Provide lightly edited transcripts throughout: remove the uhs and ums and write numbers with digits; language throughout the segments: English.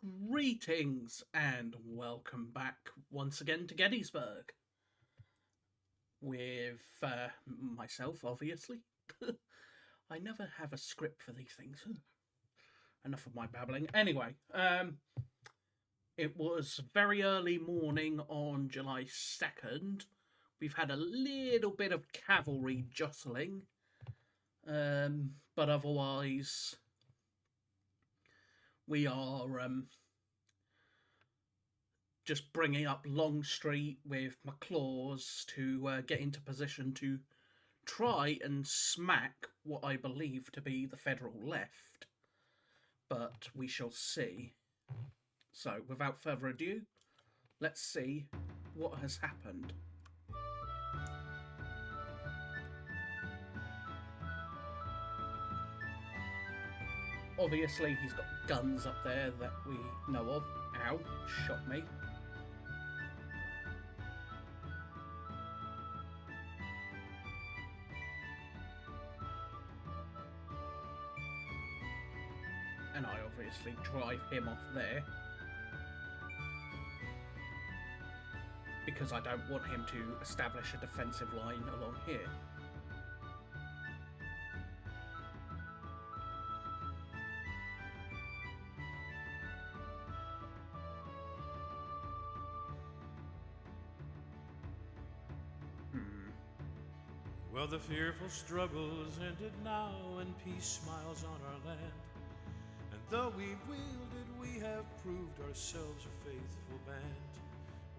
Greetings and welcome back once again to Gettysburg with myself, obviously. I never have a script for these things. Enough of my babbling. Anyway, it was very early morning on July 2nd. We've had a little bit of cavalry jostling, but otherwise we are just bringing up Longstreet with my claws to get into position to try and smack what I believe to be the Federal left. But we shall see. So, without further ado, let's see what has happened. Obviously, he's got guns up there that we know of. Ow, shot me. And I obviously drive him off there, because I don't want him to establish a defensive line along here. Well, the fearful struggle is ended now, and peace smiles on our land. And though we've wielded, we have proved ourselves a faithful band.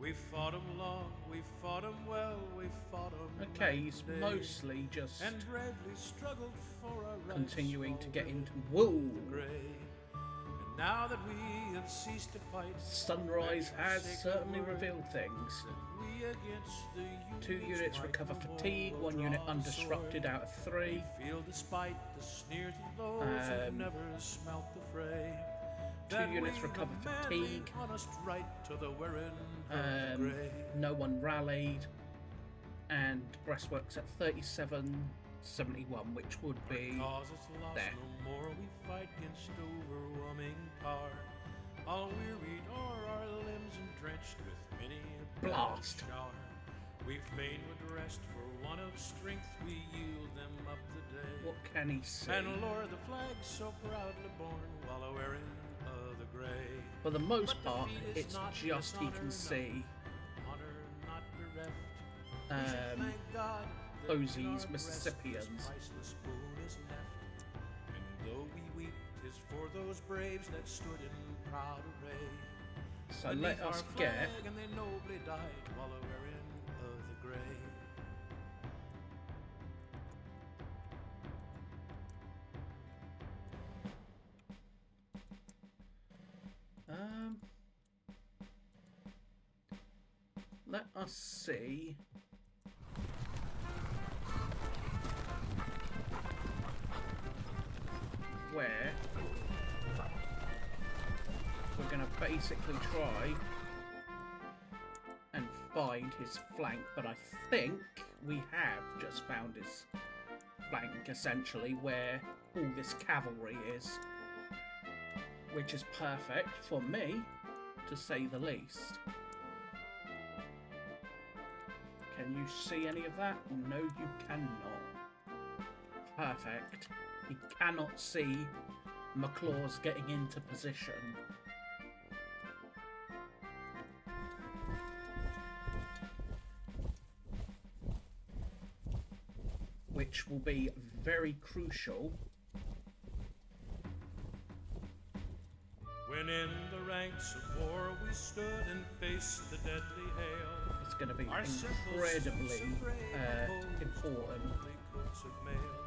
We've fought 'em long, we've fought 'em well, we've fought 'em Okay, he's mostly just and bravely struggled for our rights, continuing to get into... Whoa! Gray. And now that we have ceased to fight, Sunrise has certainly revealed things. we against the 2 units recover fatigue, 1 unit undisrupted out of 3. Feel despite the sneers of those who've never smelt the fray. 2 units recover fatigue. Right to the wearing of gray. No one rallied. And breastworks at 3771, which would be there. No more we fight against overwhelming power. All wearied are our limbs and drenched with many a Blast. shower. We fain would rest for want of strength, we yield them up the day. What can he see? And lower the flag so proudly born while a wearing of the gray. For the most But part, defeat is it's not just he dishonor, can see honor not bereft. Thank God that Posey's in our breast Mississippians. this priceless boon is left. And though we weep, 'tis for those braves that stood in proud array. So Beneath let our us flag, get... and they nobly died while a wearing of the gray. Let us see... where we're going to basically try and find his flank, but I think we have just found his flank, essentially, where all this cavalry is, which is perfect for me, to say the least. Can you see any of that? No, you cannot. Perfect. He cannot see McClaw's getting into position. Which will be very crucial. When in the ranks of war we stood and faced the deadly hail, It's going to be our incredibly important. coats of mail.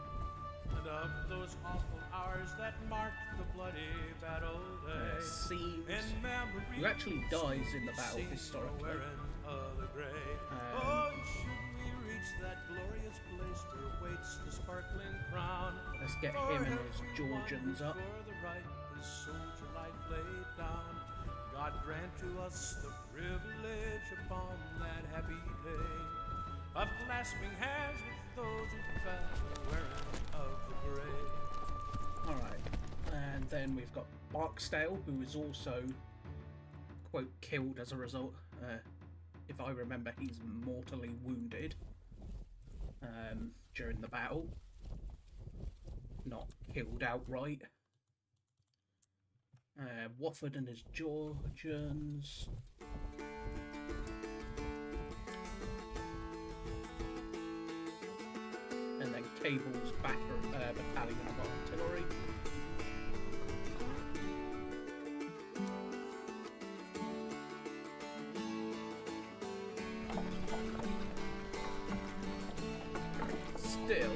And of those awful hours that marked the bloody battle day, Seems in memory who actually dies in the battle seen historically. wearing of the gray. Oh, should we reach that glorious place where waits the sparkling crown? Let's get For him and every his one Georgians who up. for the right his soldier life laid down. God grant to us the privilege upon that happy day of clasping hands with those who fell wearing of the gray. Alright, and then we've got Barksdale, who was also, quote, killed as a result. If I remember, he's mortally wounded during the battle. Not killed outright. Wofford and his Georgians. And then Cable's battalion of artillery. Still.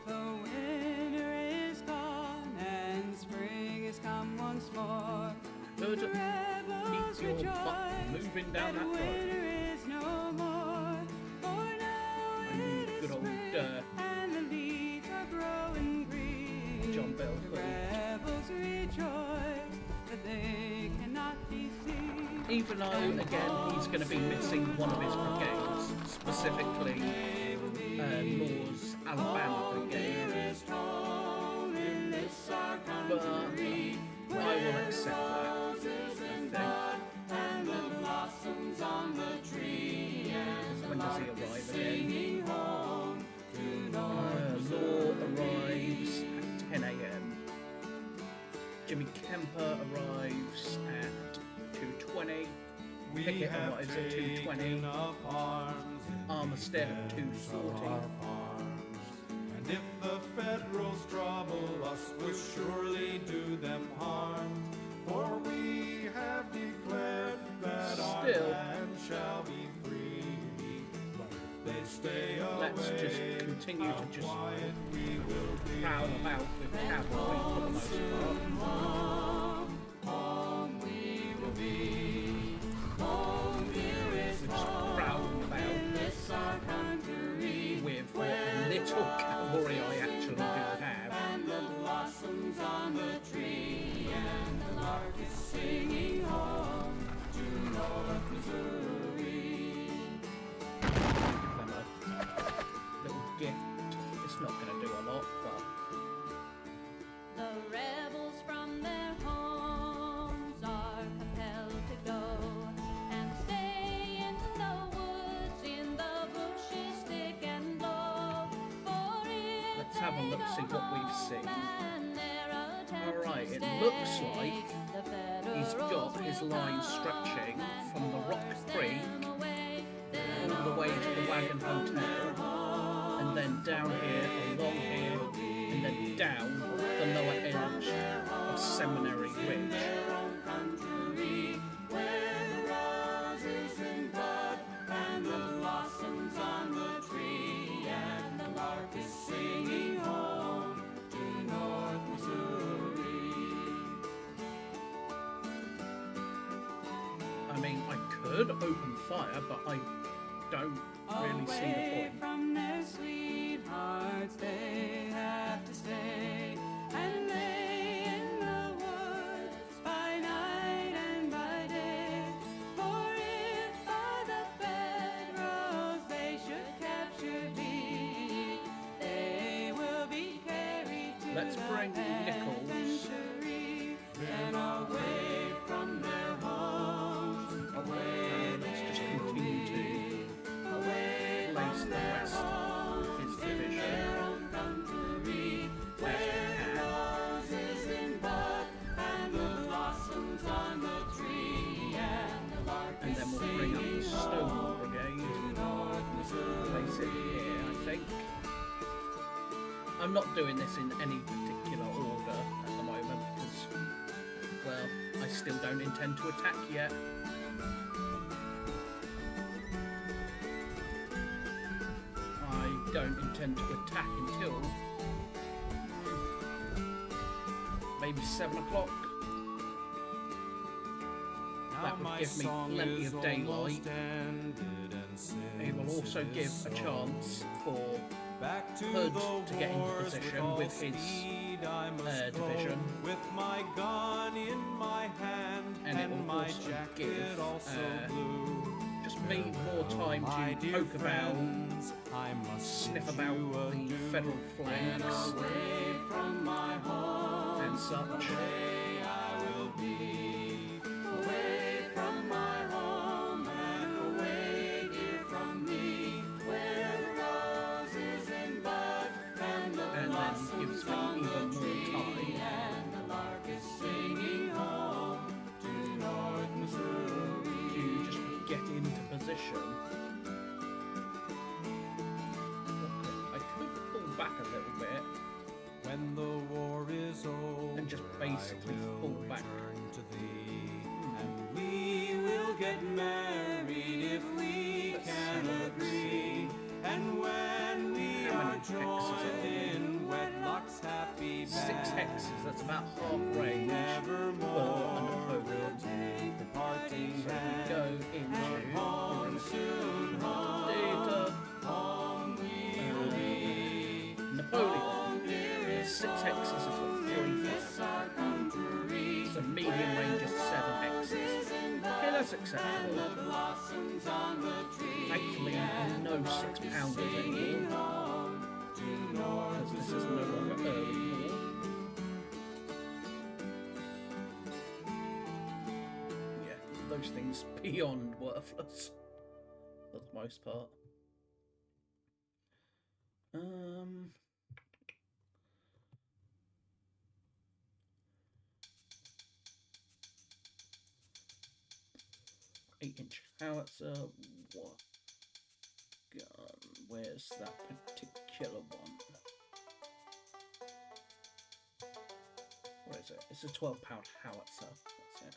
The winter is gone and spring has come once more. Good. Rebels Keep your butt rejoice moving down that road. winter is no more. For now it is Good old spring and the leaves are growing green. John Bell. The rebels rejoice that they cannot be seen. Even though, again, he's going to be missing one of his brigades, specifically Law's Alabama Brigade. But I will accept that, I think. When does he arrive again? Law arrives at 10 AM. Jimmy Kemper arrives at 2:20. Pickett arrives at 2:20. Armistead at 2:40. And if the Federals trouble us, we'll surely do them harm. For we have declared that our Still. land shall be free. But if they stay away, Let's just continue to just quiet we will be. prowl about with cavalry for the most part. Home we will be. Home here is Just prowling about this our country. with what little cavalry I actually do have. And the blossoms on the tree, and the lark is singing home to North Missouri. Give them a little gift. It's not going to do a lot, but The rebels from their homes are compelled to go and stay in the woods, in the bushes, thick and low. For if let's have a look, see what we've seen. Alright, It looks like he's got his line stretching from the Rock Creek all the way to the Wagon Hotel, and then down here, along here, and then down the lower edge of Seminary Ridge. And the blossoms on the tree, and the lark is singing home to North Missouri. I mean, I could open fire, but I don't really see the Away point. from their sweethearts they have to stay and lay in the woods by night and by day. For if by the Federals they should capture thee, they will be carried to Let's the bring Nichols. penitentiary and away from their homes, away Let's just they will continue be. to Away place from the their rest of his homes in division their own country, as where we can. roses in bud and the blossoms on the tree, and the lark And is then we'll bring up the singing Stonewall home Brigade. to North Missouri. Place it here, I think. I'm not doing this in any particular order at the moment because, well, I still don't intend to attack yet. I don't intend to attack until maybe 7 o'clock. That would give me plenty of daylight. It will also give a chance for Hood to get into position with his division, with my gun in my hand and it will my also jacket give also blue. just me more time My to dear poke about, friends, I must sniff bid about you the adieu. federal flanks, Away from my home, and and such. Someday I will be away from my home and away, dear, from me, where the rose is in bud and the And then gives me on even the more tree, time and the lark is singing home to North Missouri. to just get into position. I could pull back a little bit. When the war is over, And just basically I will fall back. return to thee, and we will get married if we Let's can see. agree. And when we How are many hexes joined are there? in wedlock's happy band, 6 hexes, that's about half range. nevermore Napoleon. we'll take the parting So hand. we go into Home soon, home, data. home we will be. Napoleon. Home, dearest 6 hexes has got 3 this our country. So medium range is 7 hexes. Okay, that's acceptable. Blossoms on the tree. Thankfully, no 6 pounders anymore. Because this is no longer early war. Yeah, those things beyond worthless. For the most part. Eight-inch howitzer. What gun? Where's that particular one? What is it? It's a 12-pound howitzer. That's it.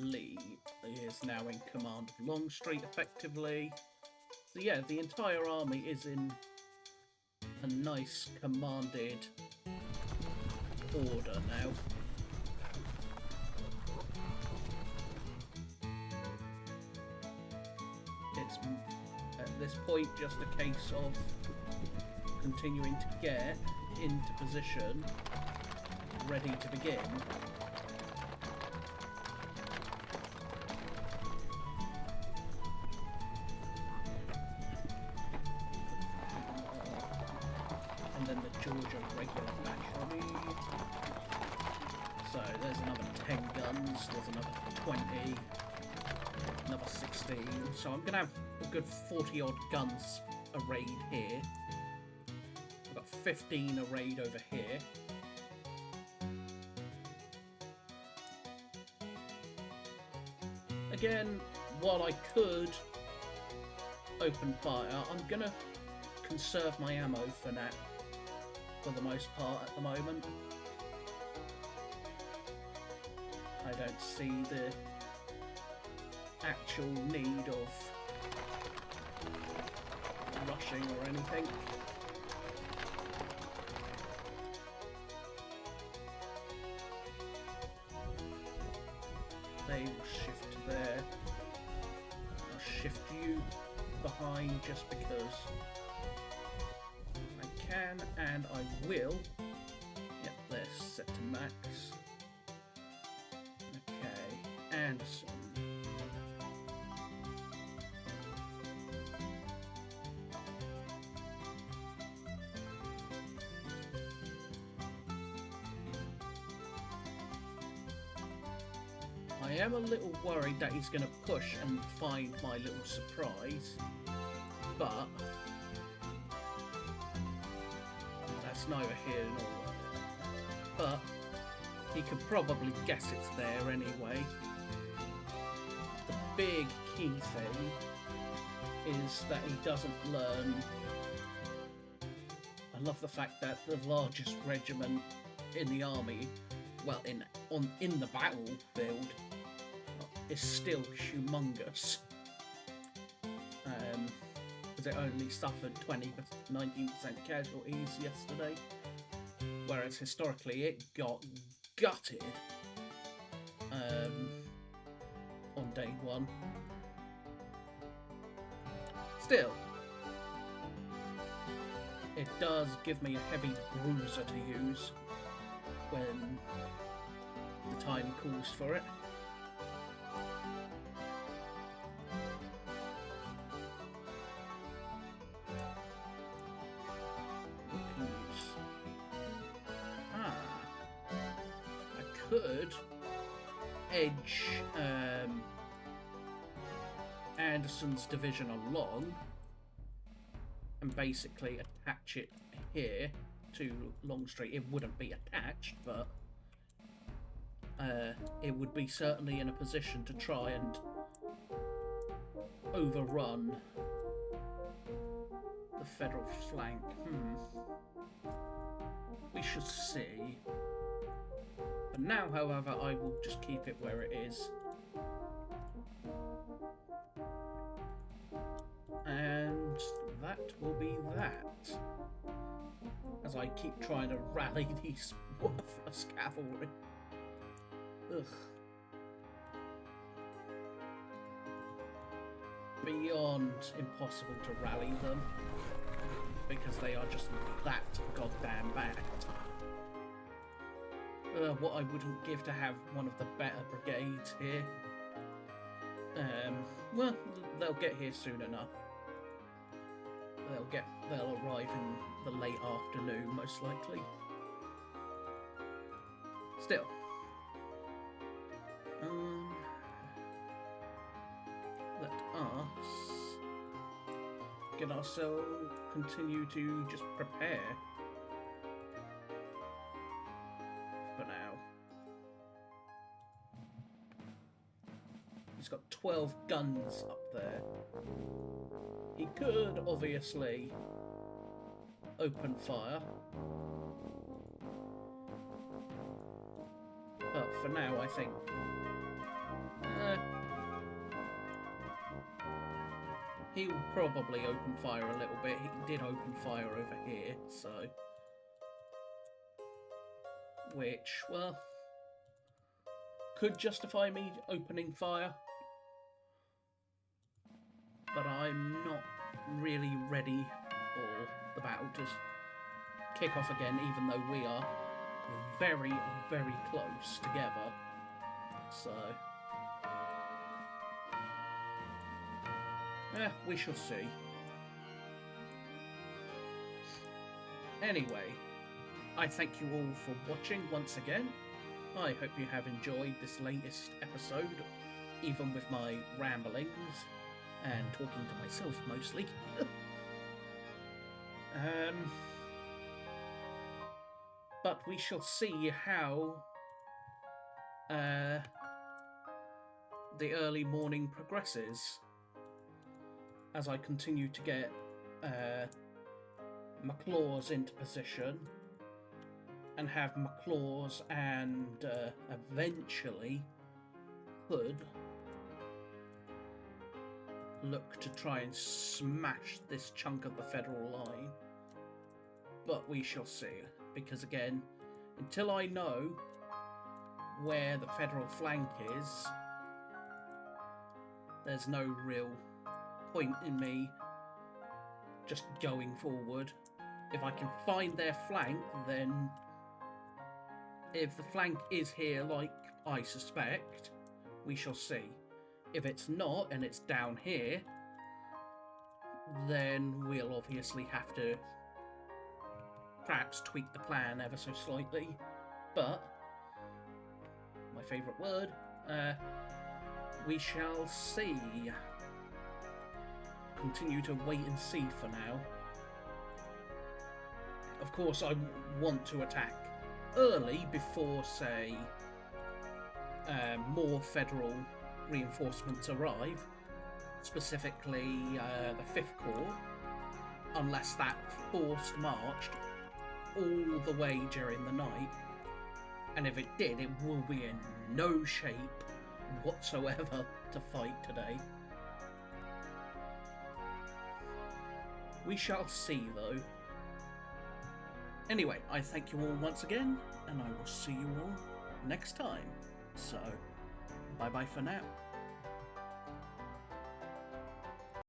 Lee is now in command of Longstreet effectively. So yeah, the entire army is in a nice commanded order now. It's at this point just a case of continuing to get into position, ready to begin. And then the Georgia regular battery. So there's another 10 guns, there's another 20, another 16. So I'm gonna have a good 40 odd guns arrayed here. I've got 15 arrayed over here. Again, while I could open fire, I'm gonna conserve my ammo for now, for the most part at the moment. I don't see the actual need of rushing or anything. They will shift to there. I'll shift you behind just because I can, and I will. Yep, they're set to max. Okay, Anderson. I am a little worried that he's going to push and find my little surprise, but that's neither here nor there. But he could probably guess it's there anyway. The big key thing is that he doesn't learn. I love the fact that the largest regiment in the army, well, in the battlefield, is still humongous. Because it only suffered 19% casualties yesterday, whereas historically it got gutted on day one. it does give me a heavy bruiser to use when the time calls for it. I could edge Anderson's division along and basically attach it here to Longstreet. It wouldn't be attached, but it would be certainly in a position to try and overrun the Federal flank. We shall see. But now, however, I will just keep it where it is. And that will be that. As I keep trying to rally these worthless cavalry. Ugh. Beyond impossible to rally them. Because they are just that goddamn bad. What I wouldn't give to have one of the better brigades here. Well, they'll get here soon enough. They'll arrive in the late afternoon, most likely. Still. Let us get ourselves continue to just prepare for now. He's got 12 guns up there. He could obviously open fire, but for now I think he'll probably open fire a little bit. He did open fire over here, so which, well, could justify me opening fire, but I'm not really ready for the battle to kick off again, even though we are very, very close together. So, we shall see. Anyway, I thank you all for watching once again. I hope you have enjoyed this latest episode, even with my ramblings and talking to myself mostly. But we shall see how the early morning progresses as I continue to get McLaws into position and have McLaws and eventually Hood look to try and smash this chunk of the Federal line. But we shall see, because again, until I know where the Federal flank is, there's no real point in me just going forward. If I can find their flank, then if the flank is here like I suspect, we shall see. If it's not, and it's down here, then we'll obviously have to perhaps tweak the plan ever so slightly. But, my favourite word, we shall see. Continue to wait and see for now. Of course, I want to attack early before, say, more Federal reinforcements arrive, specifically the 5th Corps, unless that forced marched all the way during the night, and if it did, it will be in no shape whatsoever to fight today. We shall see, though. Anyway, I thank you all once again, and I will see you all next time. So, bye-bye for now.